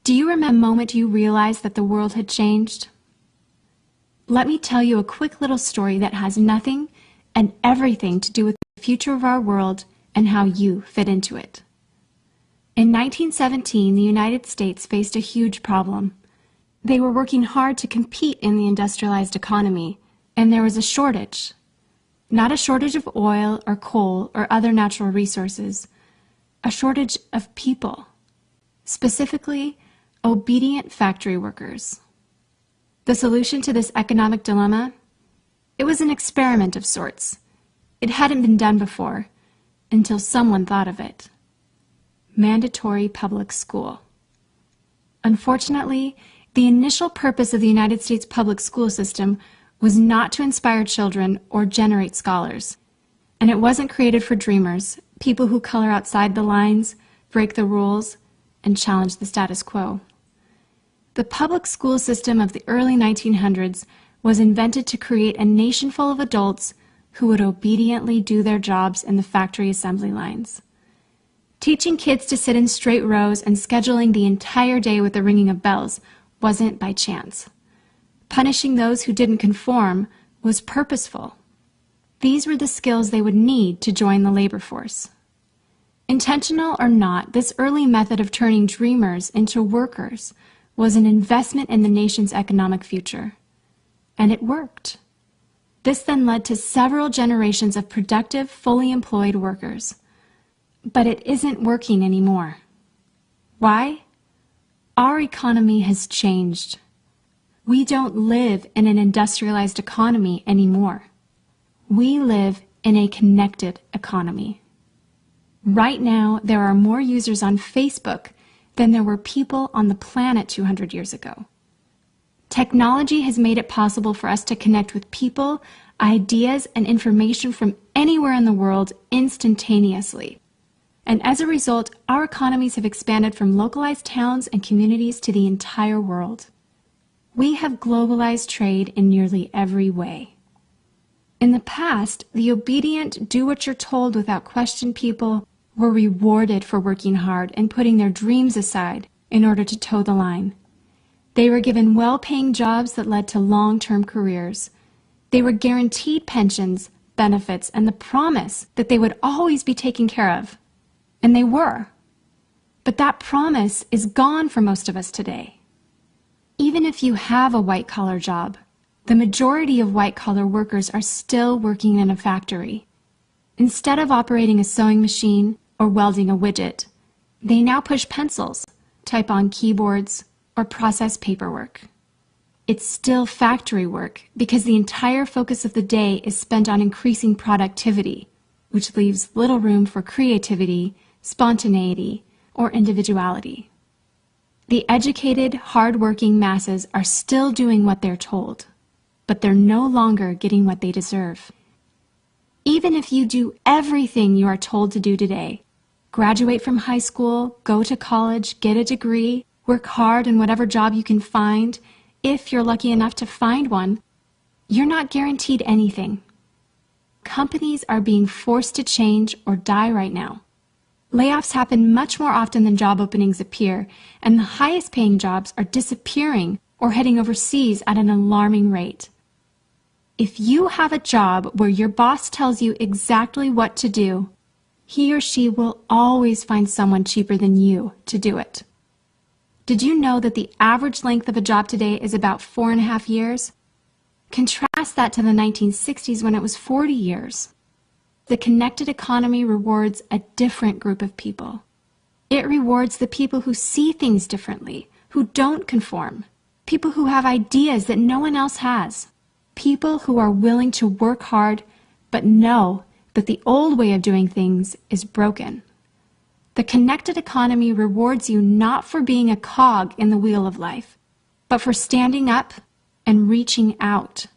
Do you remember the moment you realized that the world had changed? Let me tell you a quick little story that has nothing and everything to do with the future of our world and how you fit into it. In 1917, the United States faced a huge problem. They were working hard to compete in the industrialized economy, and there was a shortage. Not a shortage of oil or coal or other natural resources, a shortage of people, specifically obedient factory workers. The solution to this economic dilemma? It was an experiment of sorts. It hadn't been done before, until someone thought of it. Mandatory public school. Unfortunately, the initial purpose of the United States public school system was not to inspire children or generate scholars. And it wasn't created for dreamers, people who color outside the lines, break the rules, and challenge the status quo. The public school system of the early 1900s was invented to create a nation full of adults who would obediently do their jobs in the factory assembly lines. Teaching kids to sit in straight rows and scheduling the entire day with the ringing of bells wasn't by chance. Punishing those who didn't conform was purposeful. These were the skills they would need to join the labor force. Intentional or not, this early method of turning dreamers into workers was an investment in the nation's economic future. And it worked. This then led to several generations of productive, fully employed workers. But it isn't working anymore. Why? Our economy has changed. We don't live in an industrialized economy anymore. We live in a connected economy. Right now, there are more users on Facebook than there were people on the planet 200 years ago. Technology has made it possible for us to connect with people, ideas, and information from anywhere in the world instantaneously. And as a result, our economies have expanded from localized towns and communities to the entire world. We have globalized trade in nearly every way. In the past, the obedient, do-what-you're-told without question people were rewarded for working hard and putting their dreams aside in order to toe the line. They were given well-paying jobs that led to long-term careers. They were guaranteed pensions, benefits, and the promise that they would always be taken care of. And they were. But that promise is gone for most of us today. Even if you have a white-collar job, the majority of white-collar workers are still working in a factory. Instead of operating a sewing machine or welding a widget, they now push pencils, type on keyboards, or process paperwork. It's still factory work because the entire focus of the day is spent on increasing productivity, which leaves little room for creativity, spontaneity, or individuality. The educated, hard-working masses are still doing what they're told, but they're no longer getting what they deserve. Even if you do everything you are told to do today, graduate from high school, go to college, get a degree, work hard in whatever job you can find, if you're lucky enough to find one, you're not guaranteed anything. Companies are being forced to change or die right now. Layoffs happen much more often than job openings appear, and the highest paying jobs are disappearing or heading overseas at an alarming rate. If you have a job where your boss tells you exactly what to do, he or she will always find someone cheaper than you to do it. Did you know that the average length of a job today is about 4.5 years? Contrast that to the 1960s when it was 40 years. The connected economy rewards a different group of people. It rewards the people who see things differently, who don't conform, people who have ideas that no one else has, people who are willing to work hard but know that the old way of doing things is broken. The connected economy rewards you not for being a cog in the wheel of life, but for standing up and reaching out.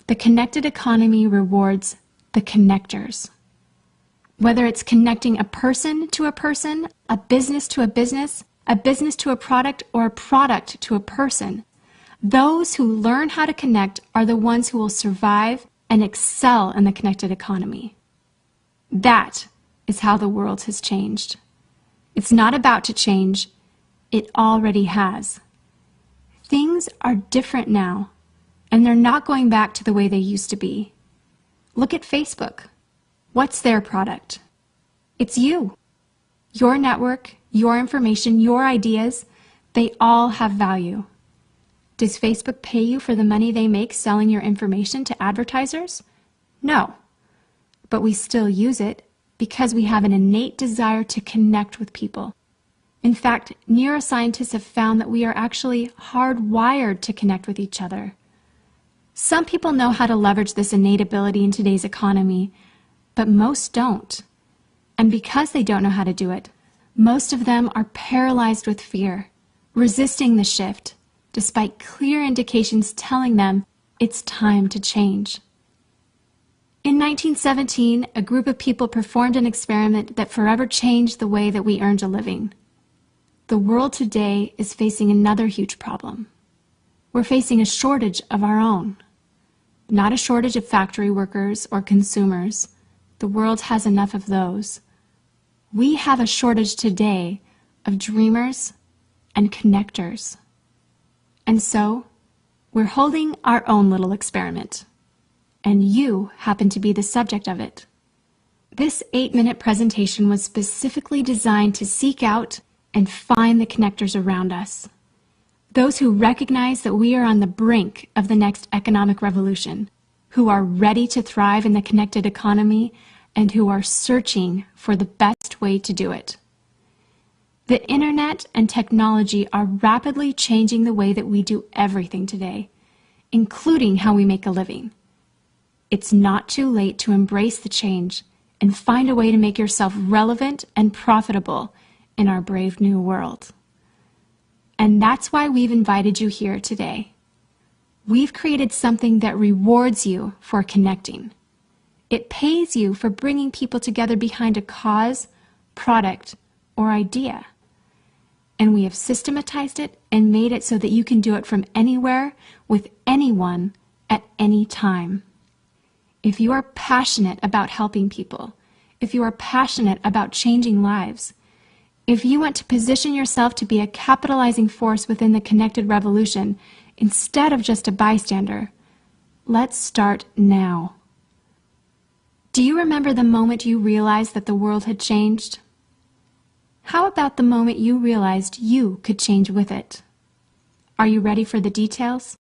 The connected economy rewards the connectors. Whether it's connecting a person to a person, a business to a business to a product, or a product to a person, those who learn how to connect are the ones who will survive and excel in the connected economy. That is how the world has changed. It's not about to change. It already has. Things are different now, and they're not going back to the way they used to be. Look at Facebook. What's their product? It's you. Your network, your information, your ideas, they all have value. Does Facebook pay you for the money they make selling your information to advertisers? No. But we still use it because we have an innate desire to connect with people. In fact, neuroscientists have found that we are actually hardwired to connect with each other. Some people know how to leverage this innate ability in today's economy, but most don't. And because they don't know how to do it, most of them are paralyzed with fear, resisting the shift, despite clear indications telling them it's time to change. In 1917, a group of people performed an experiment that forever changed the way that we earned a living. The world today is facing another huge problem. We're facing a shortage of our own. Not a shortage of factory workers or consumers. The world has enough of those. We have a shortage today of dreamers and connectors. And so, we're holding our own little experiment. And you happen to be the subject of it. This 8-minute presentation was specifically designed to seek out and find the connectors around us. Those who recognize that we are on the brink of the next economic revolution, who are ready to thrive in the connected economy, and who are searching for the best way to do it. The internet and technology are rapidly changing the way that we do everything today, including how we make a living. It's not too late to embrace the change and find a way to make yourself relevant and profitable in our brave new world. And that's why we've invited you here today. We've created something that rewards you for connecting. It pays you for bringing people together behind a cause, product, or idea. And we have systematized it and made it so that you can do it from anywhere, with anyone, at any time. If you are passionate about helping people, if you are passionate about changing lives, if you want to position yourself to be a capitalizing force within the connected revolution instead of just a bystander, let's start now. Do you remember the moment you realized that the world had changed? How about the moment you realized you could change with it? Are you ready for the details?